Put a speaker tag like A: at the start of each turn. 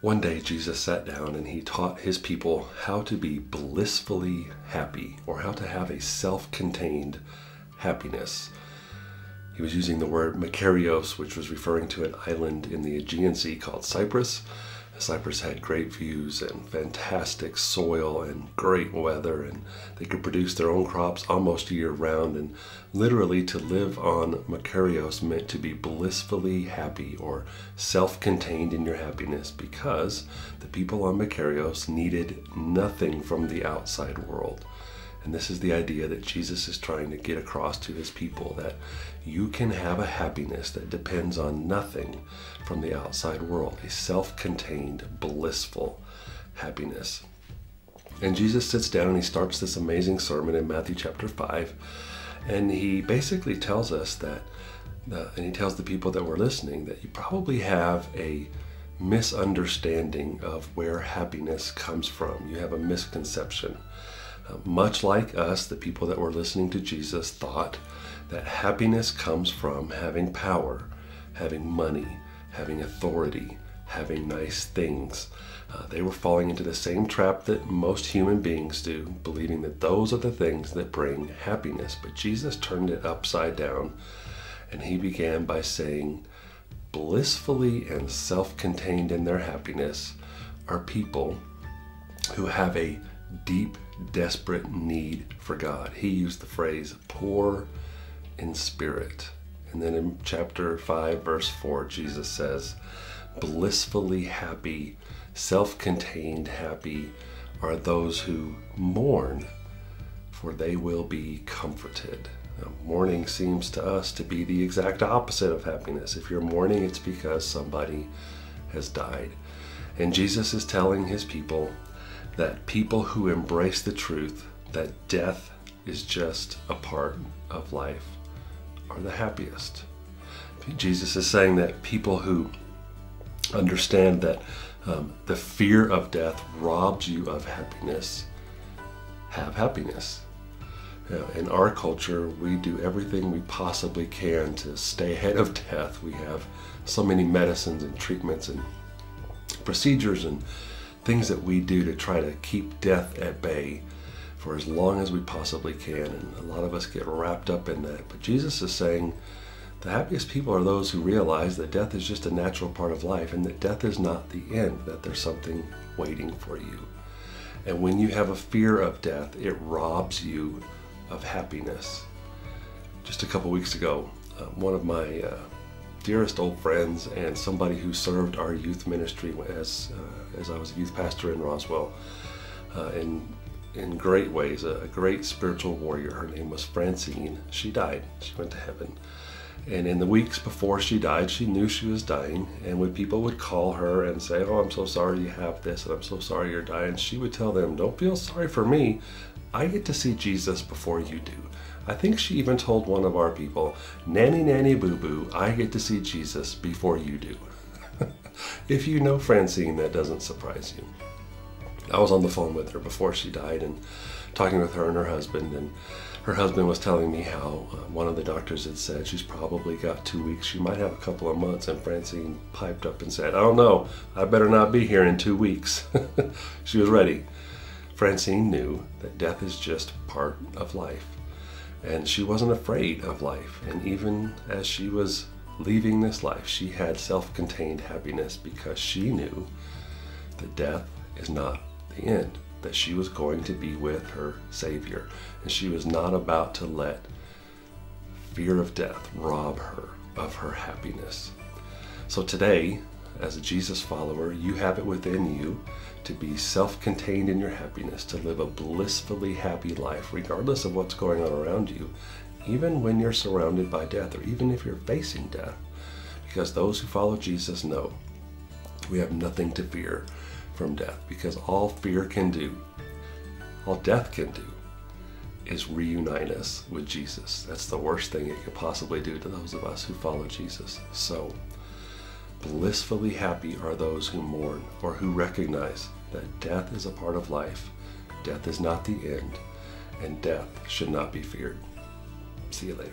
A: One day Jesus sat down and he taught his people how to be blissfully happy, or how to have a self-contained happiness. He was using the word Makarios, which was referring to an island in the Aegean Sea called Cyprus. Cyprus had great views and fantastic soil and great weather, and they could produce their own crops almost year round. And literally to live on Makarios meant to be blissfully happy or self-contained in your happiness, because the people on Makarios needed nothing from the outside world. And this is the idea that Jesus is trying to get across to his people, that you can have a happiness that depends on nothing from the outside world, a self-contained, blissful happiness. And Jesus sits down and he starts this amazing sermon in Matthew chapter 5, and he basically tells us that, and he tells the people that were listening, that you probably have a misunderstanding of where happiness comes from. You have a misconception. Much like us, the people that were listening to Jesus thought that happiness comes from having power, having money, having authority, having nice things. They were falling into the same trap that most human beings do, believing that those are the things that bring happiness. But Jesus turned it upside down, and he began by saying, blissfully and self-contained in their happiness are people who have a deep, desperate need for God. He used the phrase poor in spirit. And then in chapter 5, verse 4, Jesus says, blissfully happy, self-contained happy are those who mourn, for they will be comforted. Now, mourning seems to us to be the exact opposite of happiness. If you're mourning, it's because somebody has died. And Jesus is telling his people that people who embrace the truth that death is just a part of life are the happiest. Jesus is saying that people who understand that the fear of death robs you of happiness have happiness. In our culture, we do everything we possibly can to stay ahead of death. We have so many medicines and treatments and procedures and things that we do to try to keep death at bay for as long as we possibly can, and a lot of us get wrapped up in that. But Jesus is saying the happiest people are those who realize that death is just a natural part of life, and that death is not the end, that there's something waiting for you. And when you have a fear of death, it robs you of happiness. Just a couple weeks ago, one of my dearest old friends and somebody who served our youth ministry as I was a youth pastor in Roswell in great ways, a great spiritual warrior. Her name was Francine. She died. She went to heaven. And in the weeks before she died, she knew she was dying. And when people would call her and say, oh, I'm so sorry you have this, and I'm so sorry you're dying, she would tell them, don't feel sorry for me. I get to see Jesus before you do. I think she even told one of our people, nanny, nanny, boo-boo, I get to see Jesus before you do. If you know Francine, that doesn't surprise you. I was on the phone with her before she died and talking with her and her husband, and her husband was telling me how one of the doctors had said she's probably got 2 weeks, she might have a couple of months, and Francine piped up and said, oh no, I better not be here in 2 weeks. She was ready. Francine knew that death is just part of life. And she wasn't afraid of life. And even as she was leaving this life, she had self-contained happiness, because she knew that death is not the end, that she was going to be with her Savior. And she was not about to let fear of death rob her of her happiness. So today, as a Jesus follower, you have it within you to be self-contained in your happiness, to live a blissfully happy life, regardless of what's going on around you, even when you're surrounded by death, or even if you're facing death. Because those who follow Jesus know we have nothing to fear from death, because all fear can do, all death can do, is reunite us with Jesus. That's the worst thing it could possibly do to those of us who follow Jesus. So, blissfully happy are those who mourn, or who recognize that death is a part of life, death is not the end, and death should not be feared. See you later.